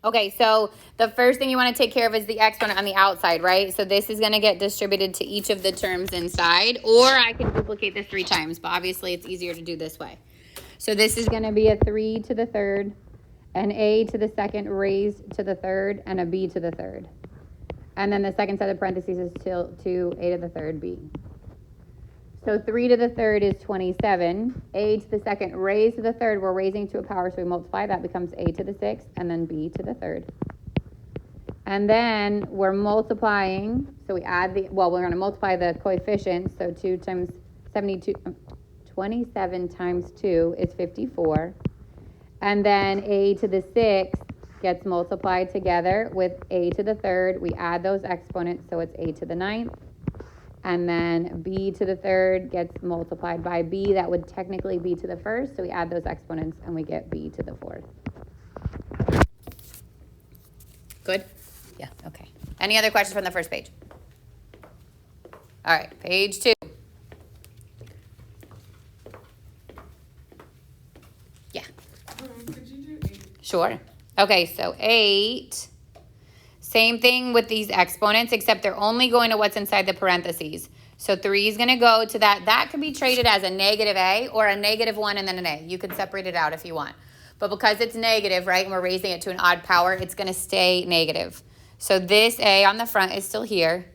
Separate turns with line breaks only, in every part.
Okay, so the first thing you want to take care of is the exponent on the outside, right? So this is going to get distributed to each of the terms inside, or I can duplicate this 3 times, but obviously it's easier to do this way. So this is going to be a 3 to the third, an a to the second raised to the third, and a b to the third. And then the second set of parentheses is to a to the third b. So 3 to the third is 27. A to the second raised to the third, we're raising to a power, so we multiply. That becomes a to the sixth, and then b to the third. And then we're multiplying, so we add we're going to multiply the coefficients. So 2 times 72, 27 times 2 is 54. And then a to the sixth gets multiplied together with a to the third. We add those exponents, so it's a to the ninth. And then b to the third gets multiplied by b. That would technically be to the first. So we add those exponents and we get b to the fourth. Good? Yeah, okay. Any other questions from the first page? All right, page 2. Yeah.
Could you do 8?
Sure. Okay, so 8. Same thing with these exponents, except they're only going to what's inside the parentheses. So 3 is going to go to that. That could be treated as a negative a or a -1 and then an a. You can separate it out if you want. But because it's negative, right, and we're raising it to an odd power, it's going to stay negative. So this a on the front is still here.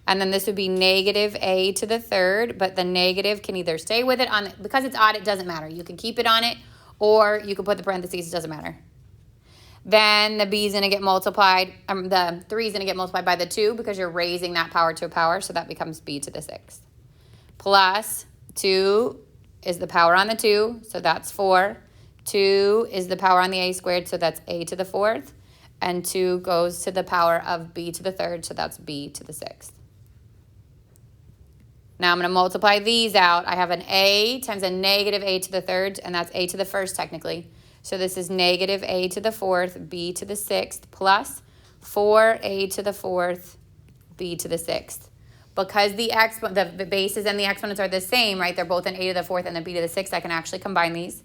And then this would be negative a to the third, but the negative can either stay with it on, because it's odd, it doesn't matter. You can keep it on it, or you can put the parentheses, it doesn't matter. Then the b is going to get multiplied, the 3 is going to get multiplied by the 2 because you're raising that power to a power, so that becomes b to the 6th. Plus 2 is the power on the 2, so that's 4. 2 is the power on the a squared, so that's a to the 4th. And 2 goes to the power of b to the 3rd, so that's b to the 6th. Now I'm going to multiply these out. I have an a times a negative a to the 3rd, and that's a to the 1st technically. So this is negative a to the 4th, b to the 6th, plus 4a to the 4th, b to the 6th. Because the bases and the exponents are the same, right? They're both an a to the 4th and a b to the 6th. I can actually combine these.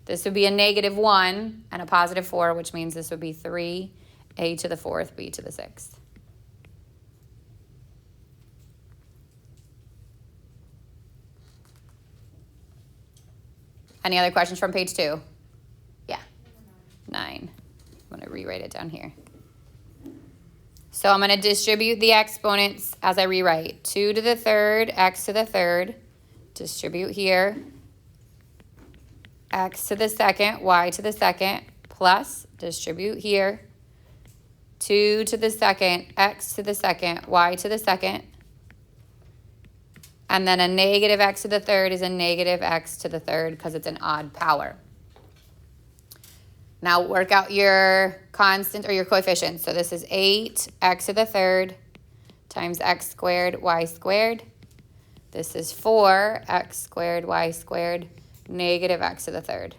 This would be a -1 and a +4, which means this would be 3a to the 4th, b to the 6th. Any other questions from page 2? Yeah. 9. I'm going to rewrite it down here. So I'm going to distribute the exponents as I rewrite. 2 to the 3rd, x to the 3rd. Distribute here. X to the 2nd, y to the 2nd, plus distribute here. 2 to the 2nd, x to the 2nd, y to the 2nd. And then a negative x to the 3rd is a negative x to the 3rd because it's an odd power. Now work out your constant or your coefficients. So this is 8x to the 3rd times x squared, y squared. This is 4x squared, y squared, negative x to the 3rd.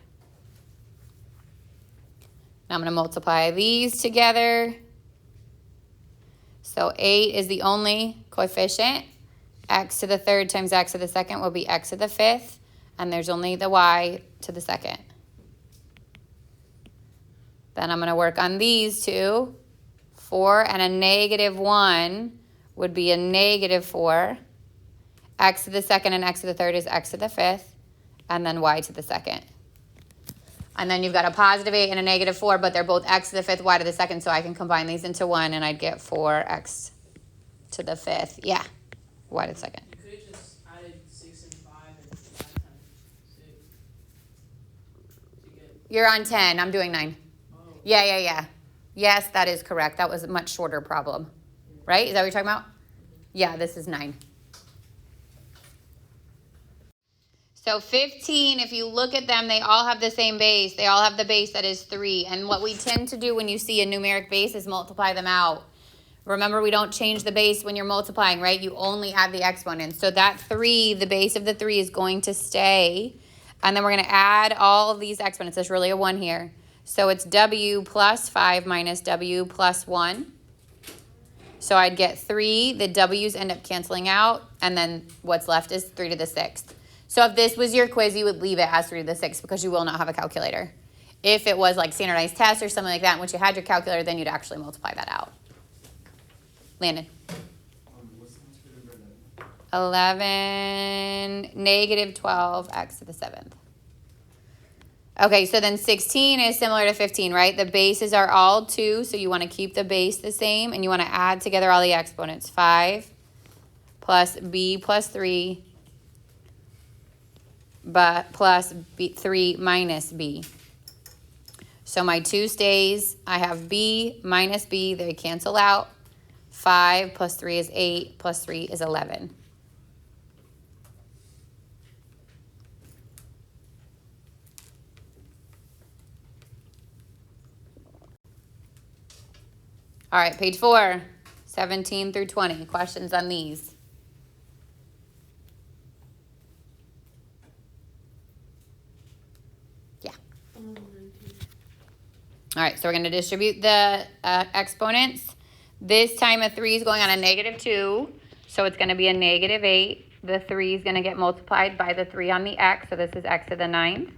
Now I'm going to multiply these together. So 8 is the only coefficient. X to the 3rd times x to the 2nd will be x to the 5th. And there's only the y to the 2nd. Then I'm going to work on these two. 4 and a -1 would be a -4. X to the 2nd and x to the 3rd is x to the 5th. And then y to the 2nd. And then you've got a +8 and a -4, but they're both x to the 5th, y to the 2nd, so I can combine these into 1, and I'd get 4x to the 5th. Yeah, y to the 2nd.
You could have just added 6 and 5 and 5 times 6 to get...
You're on 10. I'm doing 9.
Oh.
Yeah. Yes, that is correct. That was a much shorter problem. Right? Is that what you're talking about? Yeah, this is 9. So 15, if you look at them, they all have the same base. They all have the base that is 3. And what we tend to do when you see a numeric base is multiply them out. Remember, we don't change the base when you're multiplying, right? You only add the exponents. So that 3, the base of the 3 is going to stay. And then we're going to add all of these exponents. There's really a 1 here. So it's w plus 5 minus w plus 1. So I'd get 3. The w's end up canceling out. And then what's left is 3 to the 6th. So if this was your quiz, you would leave it as 3 to the 6th because you will not have a calculator. If it was like standardized test or something like that, in which you had your calculator, then you'd actually multiply that out. Landon.
What's the answer to number
11, negative 12, x to the 7th. Okay, so then 16 is similar to 15, right? The bases are all 2, so you want to keep the base the same, and you want to add together all the exponents. 5 plus b plus 3 but plus b, 3 minus b. So my 2 stays. I have b minus b. They cancel out. 5 plus 3 is 8, plus 3 is 11. All right, page 4, 17 through 20. Questions on these? Yeah.
19.
All right, so we're going to distribute the exponents. This time a 3 is going on a negative 2, so it's going to be a negative 8. The 3 is going to get multiplied by the 3 on the x, so this is x to the 9th.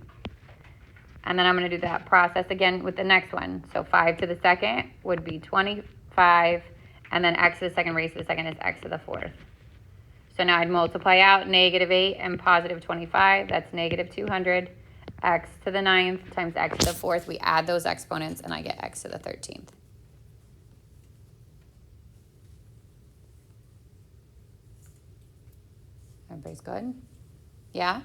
And then I'm going to do that process again with the next one. So 5 to the 2nd would be 25, and then x to the 2nd raised to the 2nd is x to the 4th. So now I'd multiply out negative 8 and positive 25. That's negative 200. X to the 9th times x to the 4th. We add those exponents, and I get x to the 13th. Everybody's good? Yeah?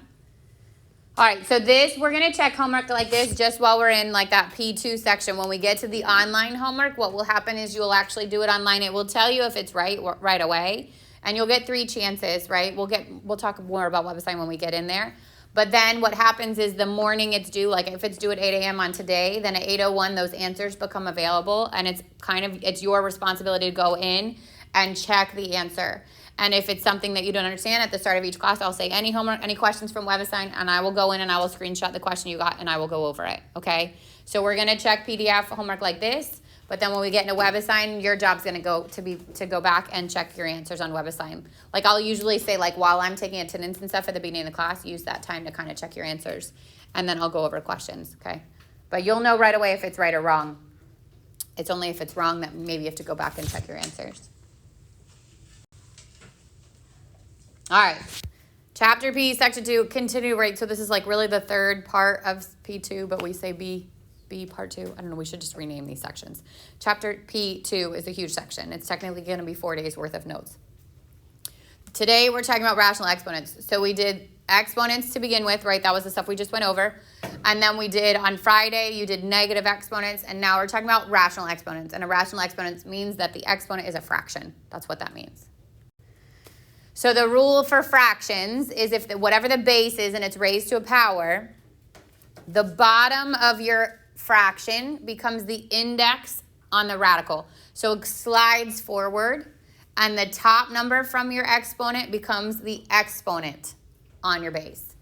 All right, so this, we're going to check homework like this just while we're in like that P2 section. When we get to the online homework, what will happen is you'll actually do it online. It will tell you if it's right away, and you'll get 3 chances, right? We'll talk more about WebAssign when we get in there. But then what happens is the morning it's due, like if it's due at 8 a.m. on today, then at 8:01 those answers become available, and it's your responsibility to go in and check the answer. And if it's something that you don't understand, at the start of each class, I'll say any homework, any questions from WebAssign, and I will go in and I will screenshot the question you got and I will go over it, okay? So we're gonna check PDF homework like this, but then when we get into WebAssign, your job's gonna go to go back and check your answers on WebAssign. Like I'll usually say like while I'm taking attendance and stuff at the beginning of the class, use that time to kind of check your answers, and then I'll go over questions, okay? But you'll know right away if it's right or wrong. It's only if it's wrong that maybe you have to go back and check your answers. All right, chapter P, section 2, continue, right? So this is like really the third part of P2, but we say B part 2. I don't know, we should just rename these sections. Chapter P2 is a huge section. It's technically going to be 4 days worth of notes. Today we're talking about rational exponents. So we did exponents to begin with, right? That was the stuff we just went over. And then we did on Friday, you did negative exponents, and now we're talking about rational exponents. And a rational exponent means that the exponent is a fraction. That's what that means. So the rule for fractions is if whatever the base is and it's raised to a power, the bottom of your fraction becomes the index on the radical. So it slides forward, and the top number from your exponent becomes the exponent on your base.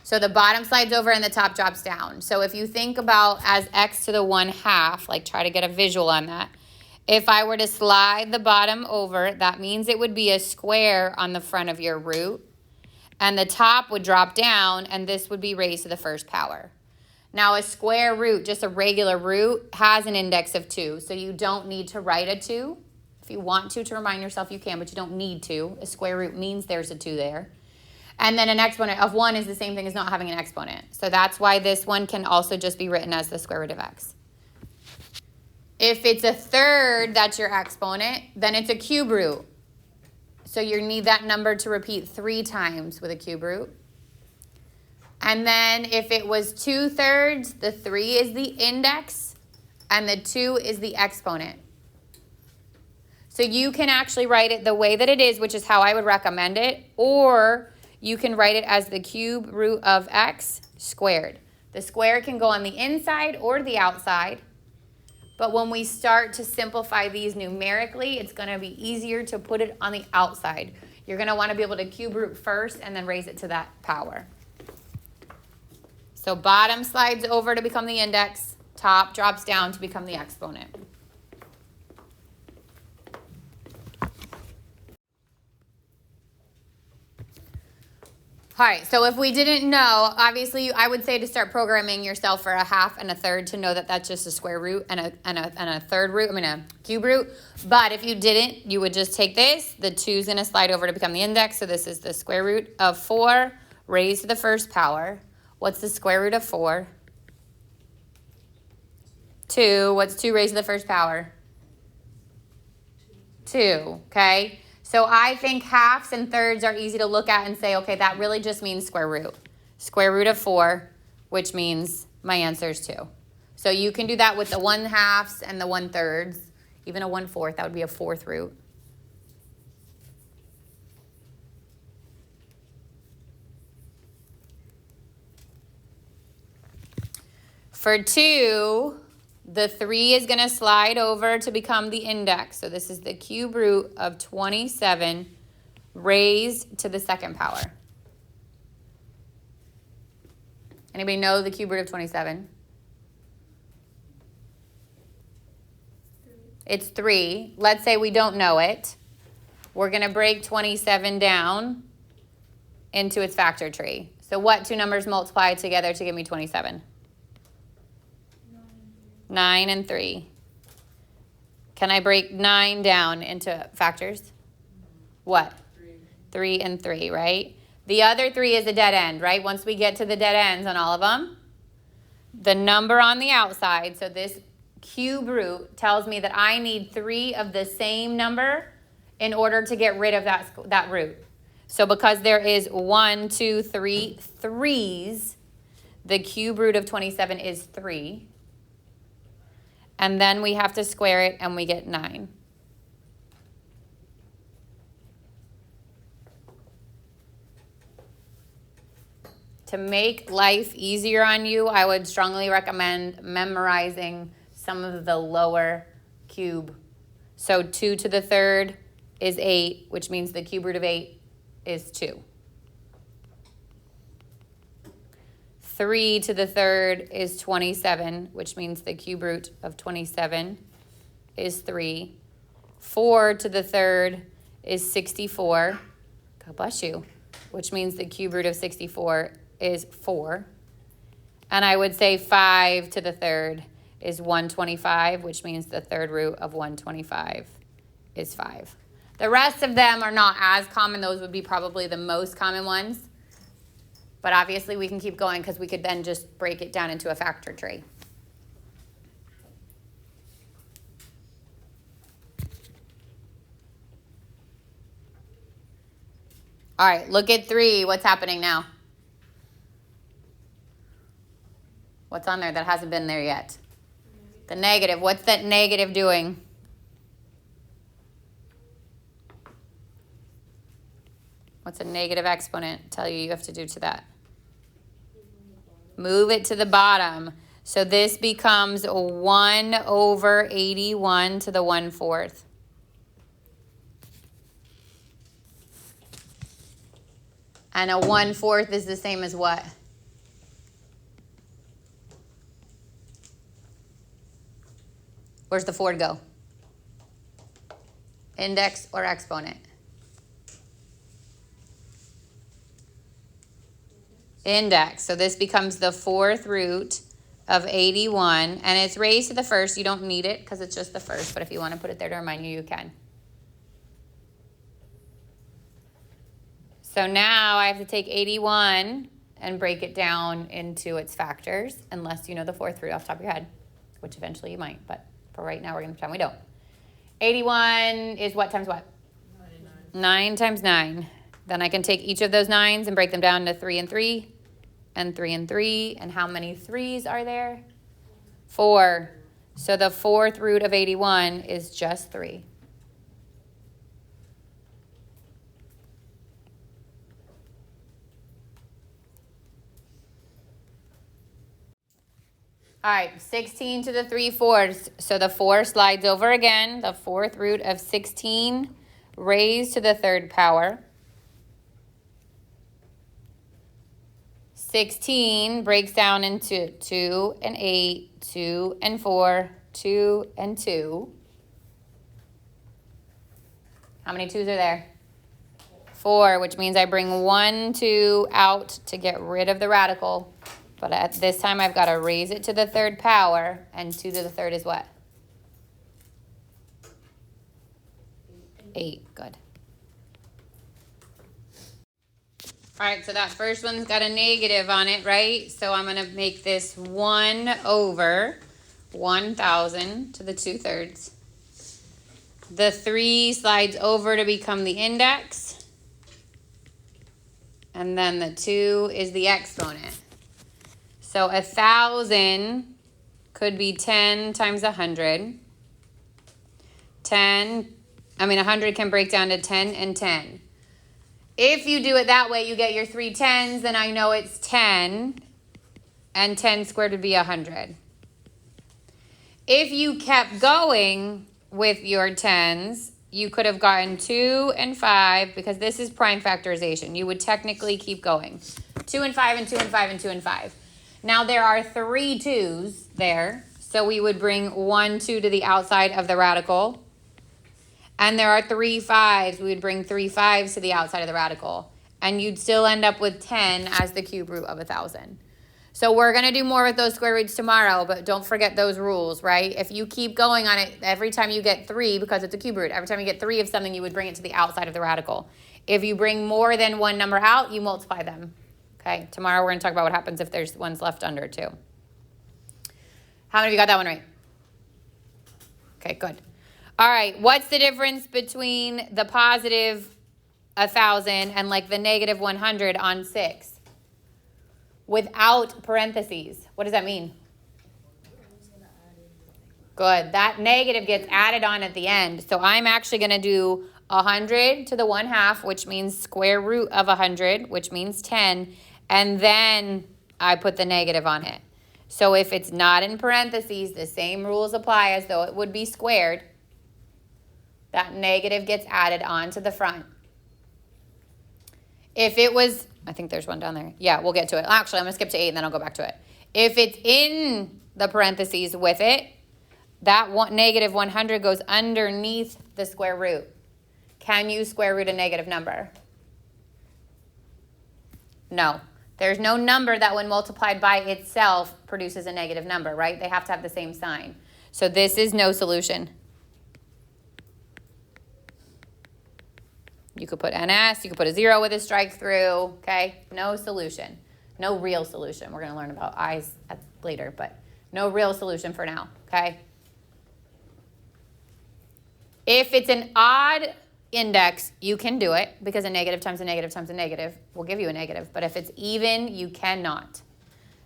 So the bottom slides over and the top drops down. So if you think about as x to the 1/2, like try to get a visual on that. If I were to slide the bottom over, that means it would be a square on the front of your root, and the top would drop down, and this would be raised to the first power. Now, a square root, just a regular root, has an index of 2, so you don't need to write a 2. If you want to remind yourself, you can, but you don't need to. A square root means there's a 2 there. And then an exponent of 1 is the same thing as not having an exponent. So that's why this one can also just be written as the square root of x. If it's a third, that's your exponent, then it's a cube root. So you need that number to repeat 3 times with a cube root. And then if it was 2/3, the 3 is the index and the 2 is the exponent. So you can actually write it the way that it is, which is how I would recommend it, or you can write it as the cube root of x squared. The square can go on the inside or the outside. But when we start to simplify these numerically, it's going to be easier to put it on the outside. You're going to want to be able to cube root first and then raise it to that power. So bottom slides over to become the index, top drops down to become the exponent. All right, so if we didn't know, obviously I would say to start programming yourself for a half and a third to know that that's just a square root and a third root, a cube root. But if you didn't, you would just take this. The 2 is going to slide over to become the index. So this is the square root of 4 raised to the first power. What's the square root of 4? 2. What's 2 raised to the first power? 2, okay? So I think halves and thirds are easy to look at and say, okay, that really just means square root. Square root of 4, which means my answer is 2. So you can do that with the 1/2 and the 1/3. Even a 1/4, that would be a 4th root. For 2, the 3 is going to slide over to become the index. So this is the cube root of 27 raised to the second power. Anybody know the cube root of 27? It's 3. Let's say we don't know it. We're going to break 27 down into its factor tree. So what 2 numbers multiply together to give me 27? 9 and 3. Can I break 9 down into factors? What? 3 and 3, right? The other 3 is a dead end, right? Once we get to the dead ends on all of them, the number on the outside, so this cube root tells me that I need 3 of the same number in order to get rid of that root. So because there is 1, 2, 3 3s, the cube root of 27 is 3. And then we have to square it, and we get 9. To make life easier on you, I would strongly recommend memorizing some of the lower cube. So 2 to the third is 8, which means the cube root of 8 is 2. 3 to the third is 27, which means the cube root of 27 is 3. 4 to the third is 64. God bless you. Which means the cube root of 64 is 4. And I would say 5 to the third is 125, which means the third root of 125 is 5. The rest of them are not as common. Those would be probably the most common ones. But obviously we can keep going because we could then just break it down into a factor tree. All right, look at 3. What's happening now? What's on there that hasn't been there yet? The negative. What's that negative doing? What's a negative exponent tell you have to do to that? Move it to the bottom. So this becomes 1 over 81 to the 1/4. And a 1/4 is the same as what? Where's the 4 go? Index or exponent? Index. So this becomes the 4th root of 81. And it's raised to the first. You don't need it because it's just the first. But if you want to put it there to remind you, you can. So now I have to take 81 and break it down into its factors. Unless you know the 4th root off the top of your head. Which eventually you might. But for right now, we're going to pretend we don't. 81 is what times what? 9 times 9. Then I can take each of those 9s and break them down to 3 and 3. And 3 and 3. And how many 3s are there? 4. So the 4th root of 81 is just 3. All right, 16 to the 3/4. So the 4 slides over again. The 4th root of 16 raised to the 3rd power. 16 breaks down into 2 and 8, 2 and 4, 2 and 2. How many 2s are there? 4, which means I bring 1, 2 out to get rid of the radical. But at this time, I've got to raise it to the third power, and 2 to the third is what? 8. Good. All right, so that first one's got a negative on it, right? So I'm going to make this 1 over 1,000 to the 2/3. The 3 slides over to become the index. And then the 2 is the exponent. So 1,000 could be 10 times 100. 100 can break down to 10 and 10. If you do it that way, you get your 3 tens, then I know it's 10. And 10 squared would be 100. If you kept going with your tens, you could have gotten 2 and 5, because this is prime factorization. You would technically keep going. 2 and 5 and 2 and 5 and 2 and 5. Now there are 3 2's there, so we would bring 1 2 to the outside of the radical. And there are 3 5's. We would bring 3 5's to the outside of the radical. And you'd still end up with 10 as the cube root of 1,000. So we're going to do more with those square roots tomorrow, but don't forget those rules, right? If you keep going on it, every time you get 3, because it's a cube root, every time you get 3 of something, you would bring it to the outside of the radical. If you bring more than one number out, you multiply them. Okay, tomorrow we're going to talk about what happens if there's ones left under too. How many of you got that one right? Okay, good. All right, what's the difference between the positive 1,000 and like the negative 100 on 6? Without parentheses. What does that mean? Good. That negative gets added on at the end. So I'm actually going to do 100 to the 1/2, which means square root of 100, which means 10. And then I put the negative on it. So if it's not in parentheses, the same rules apply as though it would be squared. That negative gets added on to the front. If it was, I think there's one down there. Yeah, we'll get to it. Actually, I'm going to skip to 8 and then I'll go back to it. If it's in the parentheses with it, that negative 100 goes underneath the square root. Can you square root a negative number? No. There's no number that when multiplied by itself produces a negative number, right? They have to have the same sign. So this is no solution. You could put NS, you could put a 0 with a strike through, okay? No solution. No real solution. We're going to learn about I's later, but no real solution for now, okay? If it's an odd index, you can do it because a negative times a negative times a negative will give you a negative. But if it's even, you cannot.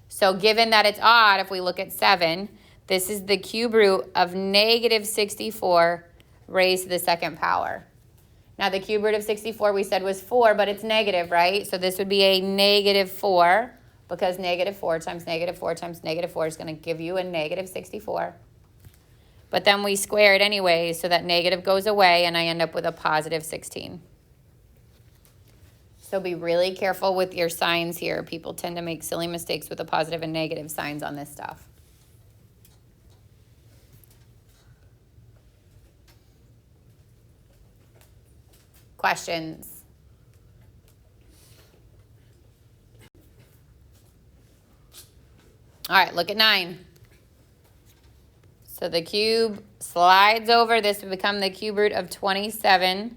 So given that it's odd, if we look at 7, this is the cube root of negative 64 raised to the second power. Now the cube root of 64 we said was 4, but it's negative, right? So this would be a negative 4 because negative 4 times negative 4 times negative 4 is going to give you a negative 64. But then we square it anyway, so that negative goes away, and I end up with a positive 16. So be really careful with your signs here. People tend to make silly mistakes with the positive and negative signs on this stuff. Questions? All right, look at 9. So the cube slides over. This would become the cube root of 27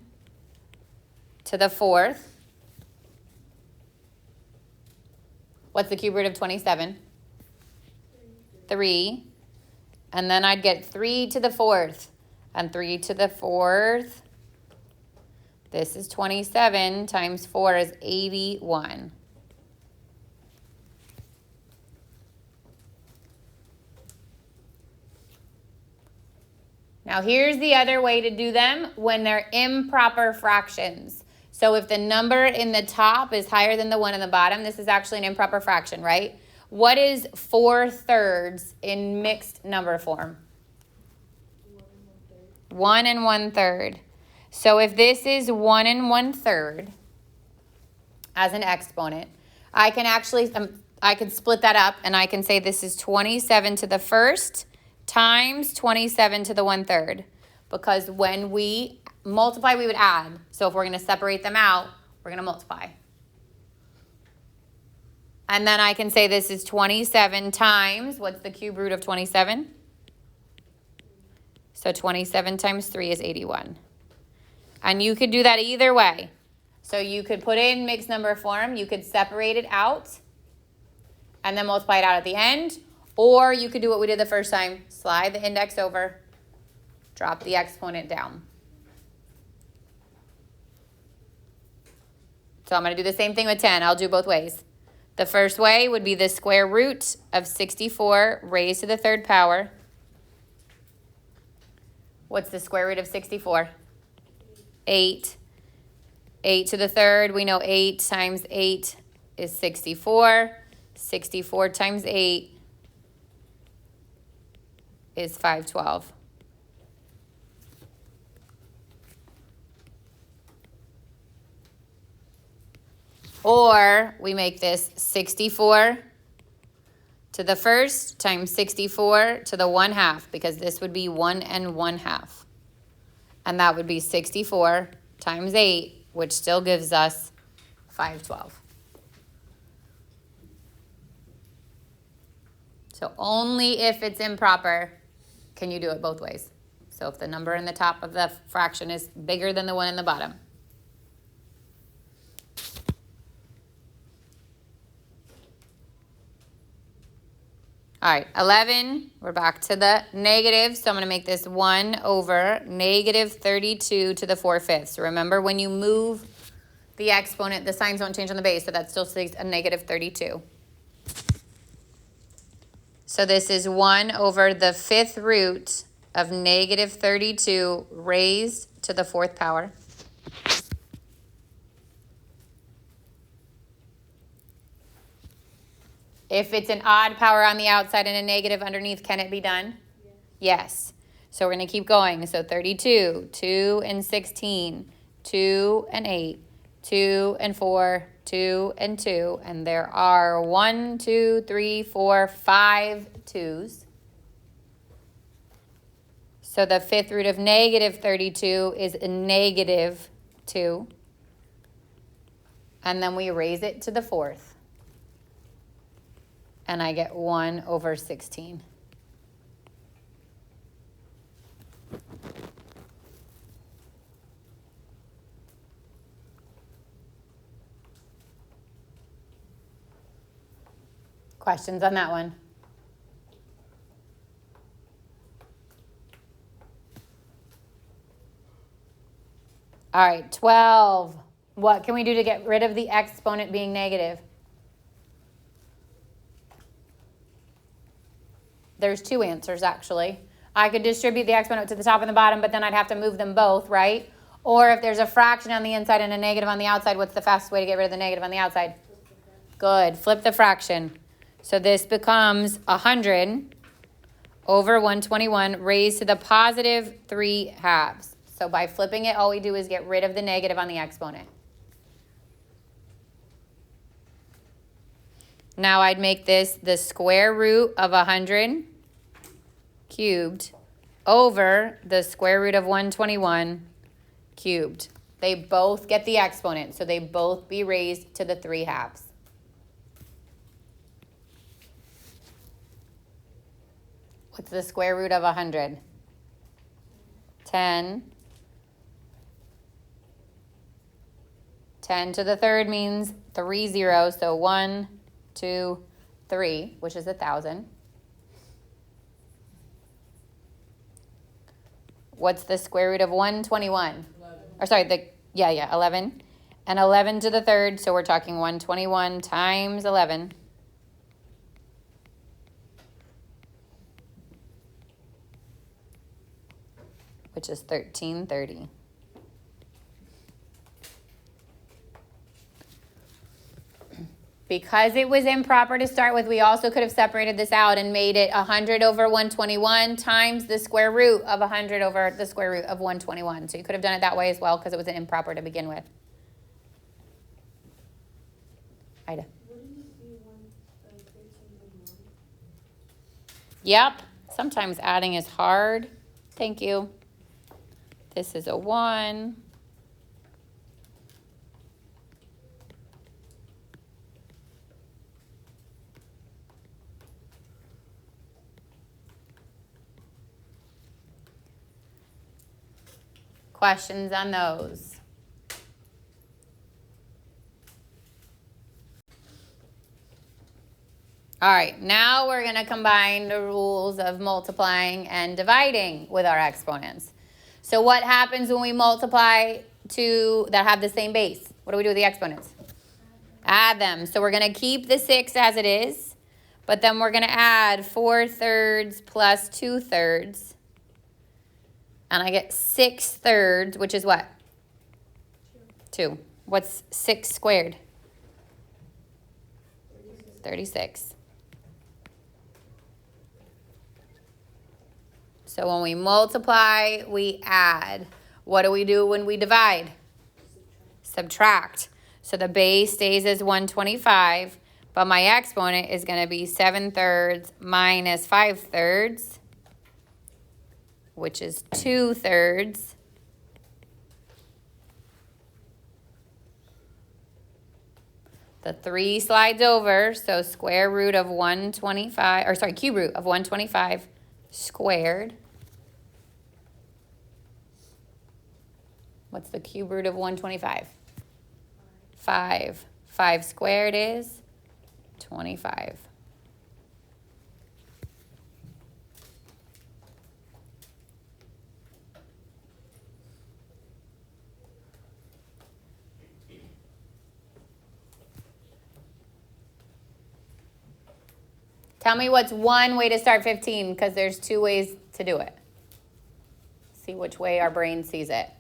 to the 4th. What's the cube root of 27? 3. And then I'd get 3 to the 4th. And 3 to the 4th. This is 27 times 4 is 81. Now here's the other way to do them when they're improper fractions. So if the number in the top is higher than the one in the bottom, this is actually an improper fraction, right? What is 4/3 in mixed number form? 1 1/3. So if this is 1 1/3 as an exponent, I can actually, I could split that up and I can say this is 27 to the 1st times 27 to the 1/3. Because when we multiply, we would add. So if we're going to separate them out, We're going to multiply. And then I can say this is 27 times, what's the cube root of 27? So 27 times 3 is 81. And you could do that either way. So you could put it in mixed number form. You could separate it out and then multiply it out at the end. Or you could do what we did the first time. Slide the index over, drop the exponent down. So I'm going to do the same thing with 10. I'll do both ways. The first way would be the square root of 64 raised to the third power. What's the square root of 64? 8. 8 to the third, we know 8 times 8 is 64. 64 times 8 is 512. Or we make this 64 to the first times 64 to the 1/2, because this would be 1 1/2. And that would be 64 times 8, which still gives us 512. So only if it's improper can you do it both ways. So if the number in the top of the fraction is bigger than the one in the bottom. All right, 11, we're back to the negative, so I'm going to make this 1 over negative 32 to the 4/5. So remember, when you move the exponent, the signs don't change on the base, so that still stays a negative 32. So this is 1 over the 5th root of negative 32 raised to the 4th power. If it's an odd power on the outside and a negative underneath, can it be done? Yes. So we're going to keep going. So 32, 2 and 16, 2 and 8, 2 and 4, 2 and 2. And there are 1, 2, 3, 4, 5 2s. So the 5th root of negative 32 is a negative 2. And then we raise it to the 4th. And I get 1 over 16. Questions on that one? All right, 12. What can we do to get rid of the exponent being negative? There's two answers, actually. I could distribute the exponent to the top and the bottom, but then I'd have to move them both, right? Or if there's a fraction on the inside and a negative on the outside, what's the fastest way to get rid of the negative on the outside? Good. Flip the fraction. So this becomes 100 over 121 raised to the positive 3/2. So by flipping it, all we do is get rid of the negative on the exponent. Now I'd make this the square root of 100 cubed over the square root of 121 cubed. They both get the exponent, so they both be raised to the 3/2. What's the square root of 100? 10. 10 to the third means 3 zeros, so 1, 2, 3, which is 1,000. What's the square root of 121?
11.
Or sorry, 11. And 11 to the third, so we're talking 121 times 11. Which is 1330. Because it was improper to start with, we also could have separated this out and made it 100 over 121 times the square root of 100 over the square root of 121. So you could have done it that way as well because it was improper to begin with. Ida.
Wouldn't it be 13 and 1?
Yep. Sometimes adding is hard. Thank you. This is a 1. questions on those? All right, now we're going to combine the rules of multiplying and dividing with our exponents. So what happens when we multiply two that have the same base? What do we do with the exponents? Add them. So we're going to keep the 6 as it is, but then we're going to add 4/3 plus 2/3. And I get 6/3, which is what? 2. What's 6 squared? 36. So when we multiply, we add. What do we do when we divide? Subtract. So the base stays as 125, but my exponent is going to be 7/3 minus 5/3, which is 2/3. The 3 slides over, so square root of 125, or sorry, cube root of 125 squared. What's the cube root of 125? 5. 5 squared is 25. Tell me what's one way to start 15, because there's 2 ways to do it. See which way our brain sees it.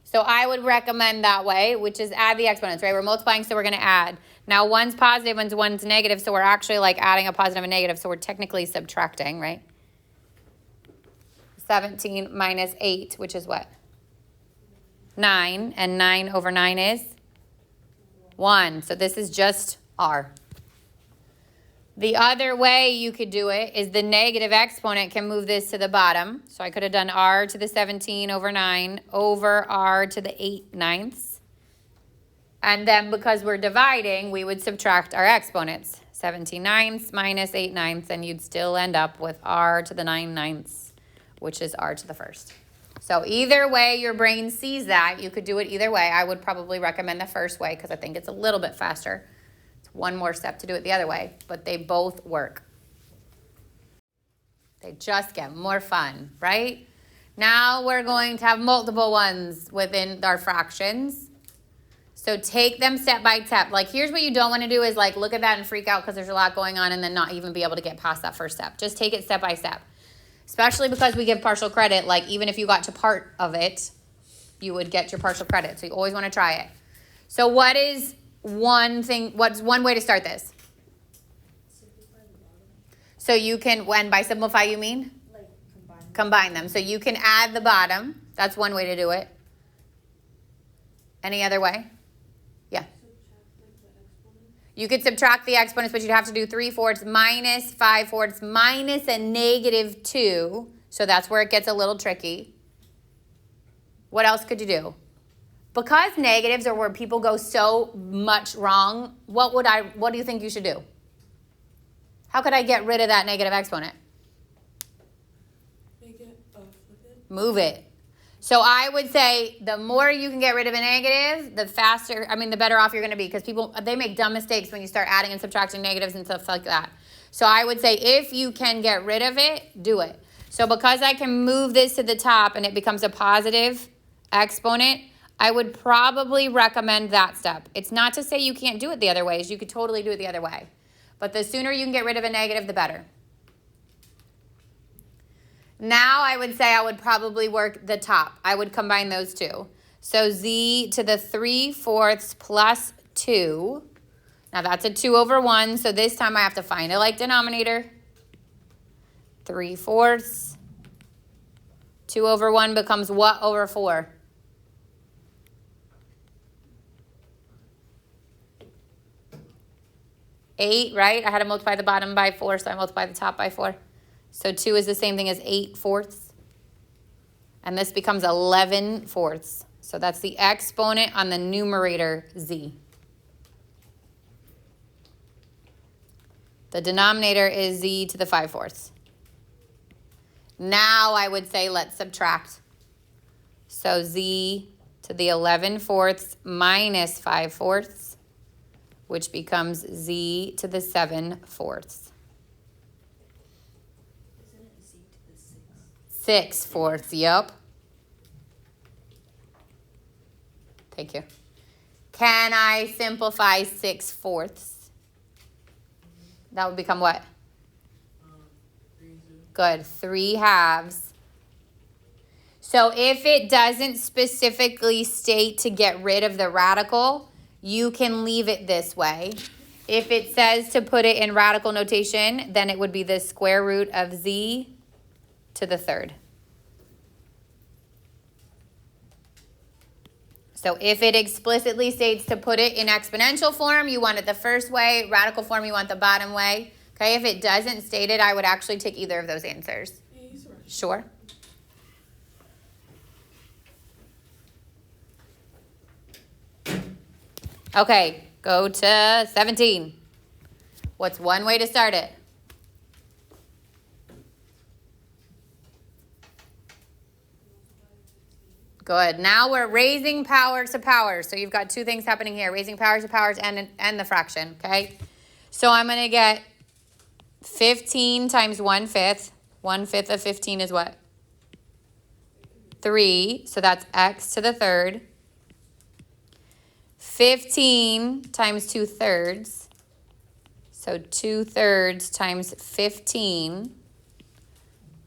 So I would recommend that way, which is add the exponents, right? We're multiplying, so we're going to add. Now, one's positive and one's negative, so we're actually like adding a positive and negative, so we're technically subtracting, right? 17 minus 8, which is what? 9, and 9 over 9 is 1. So this is just r. The other way you could do it is the negative exponent can move this to the bottom. So I could have done r to the 17 over 9 over r to the 8/9. And then because we're dividing, we would subtract our exponents. 17/9 minus 8/9, and you'd still end up with r to the 9/9, which is r to the first. So either way your brain sees that, you could do it either way. I would probably recommend the first way because I think it's a little bit faster. It's one more step to do it the other way, but they both work. They just get more fun, right? Now we're going to have multiple ones within our fractions. So take them step by step. Like here's what you don't want to do is like look at that and freak out because there's a lot going on and then not even be able to get past that first step. Just take it step by step. Especially because we give partial credit, like even if you got to part of it, you would get your partial credit. So you always want to try it. So what is one thing, what's one way to start this? So you can, when by simplify you mean?
Like
Combine them. So you can add the bottom. That's one way to do it. Any other way? Yeah. You could subtract the exponents, but you'd have to do 3/4 minus 5/4 minus a -2. So that's where it gets a little tricky. What else could you do? Because negatives are where people go so much wrong, what do you think you should do? How could I get rid of that negative exponent?
Make it, flip it.
Move it. So I would say the more you can get rid of a negative, the faster, the better off you're going to be because people, they make dumb mistakes when you start adding and subtracting negatives and stuff like that. So I would say if you can get rid of it, do it. So because I can move this to the top and it becomes a positive exponent, I would probably recommend that step. It's not to say you can't do it the other ways. You could totally do it the other way. But the sooner you can get rid of a negative, the better. Now I would say I would probably work the top. I would combine those two. So z to the 3/4 plus 2. Now that's a 2 over 1. So this time I have to find a like denominator. 3/4. 2 over 1 becomes what over 4? 8, right? I had to multiply the bottom by 4, so I multiply the top by 4. So 2 is the same thing as 8/4. And this becomes 11/4. So that's the exponent on the numerator z. The denominator is z to the 5/4. Now I would say let's subtract. So z to the 11/4 minus 5/4, which becomes z to the 7/4.
Isn't it z to the
6/4, yep. Thank you. Can I simplify 6/4? That would become what?
3 and 2.
Good, 3/2. So if it doesn't specifically state to get rid of the radical, you can leave it this way. If it says to put it in radical notation, then it would be the square root of z to the 3rd. So if it explicitly states to put it in exponential form, you want it the first way, radical form, you want the bottom way. Okay, if it doesn't state it, I would actually take either of those answers.
Yeah, he's right.
Sure. Okay, go to 17. What's one way to start it? Good. Now we're raising power to power. So you've got two things happening here, raising power to powers and the fraction, okay? So I'm going to get 15 times 1/5. 1/5 of 15 is what? 3. So that's x to the 3rd. 15 times 2/3. So 2/3 times 15.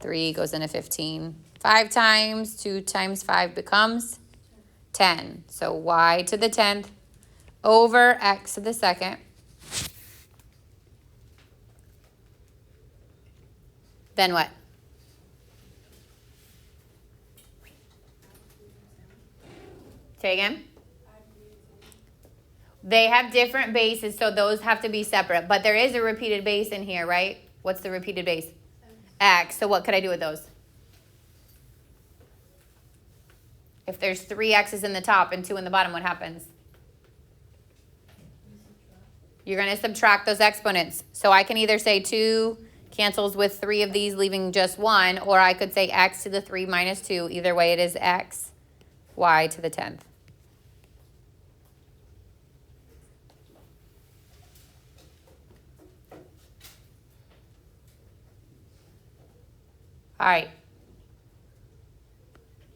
3 goes into 15. 5 times 2 times 5 becomes 10. So y to the 10th over x to the 2nd. Then what? Say again? They have different bases, so those have to be separate. But there is a repeated base in here, right? What's the repeated base? X. So what could I do with those? If there's 3 x's in the top and 2 in the bottom, what happens? You're going to subtract those exponents. So I can either say 2 cancels with 3 of these, leaving just 1, or I could say x to the 3 minus 2. Either way, it is x, y to the 10th. All right.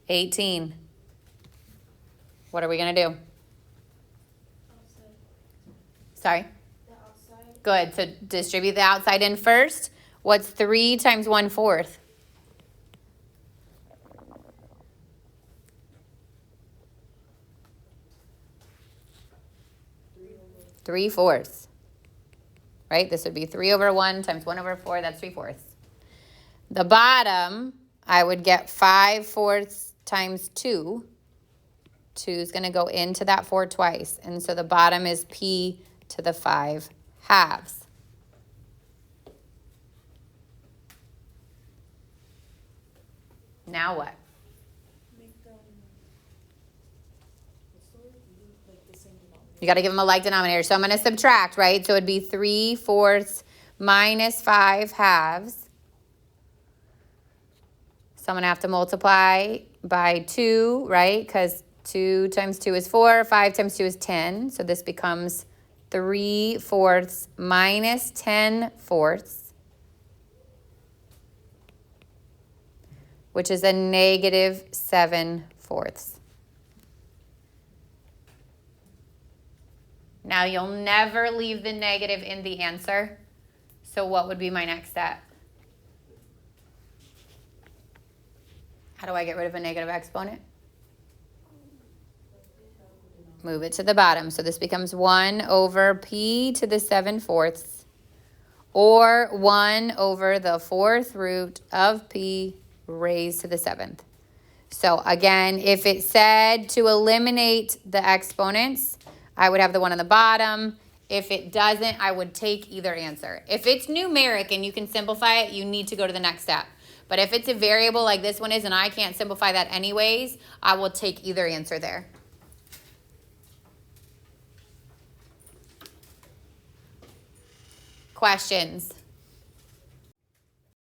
18. What are we going to do?
outside?
Sorry?
The outside?
Good. So distribute the outside in first. What's 3 times 1/4? 3/4. Right? This would be 3 over 1 times 1 over 4. That's 3/4. The bottom, I would get 5/4 times 2. 2 is going to go into that 4 twice. And so the bottom is p to the 5/2. Now what?
Make them, what's the word? Like the same denominator.
You got to give them a like denominator. So I'm going to subtract, right? So it would be 3/4 minus 5/2. So I'm going to have to multiply by 2, right? Because 2 times 2 is 4. 5 times 2 is 10. So this becomes 3/4 minus 10/4, which is a negative 7/4. Now you'll never leave the negative in the answer. So what would be my next step? How do I get rid of a negative exponent? Move it to the bottom. So this becomes 1 over p to the 7/4, or 1 over the 4th root of p raised to the 7th. So again, if it said to eliminate the exponents, I would have the 1 on the bottom. If it doesn't, I would take either answer. If it's numeric and you can simplify it, you need to go to the next step. But if it's a variable like this one is and I can't simplify that anyways, I will take either answer there. Questions?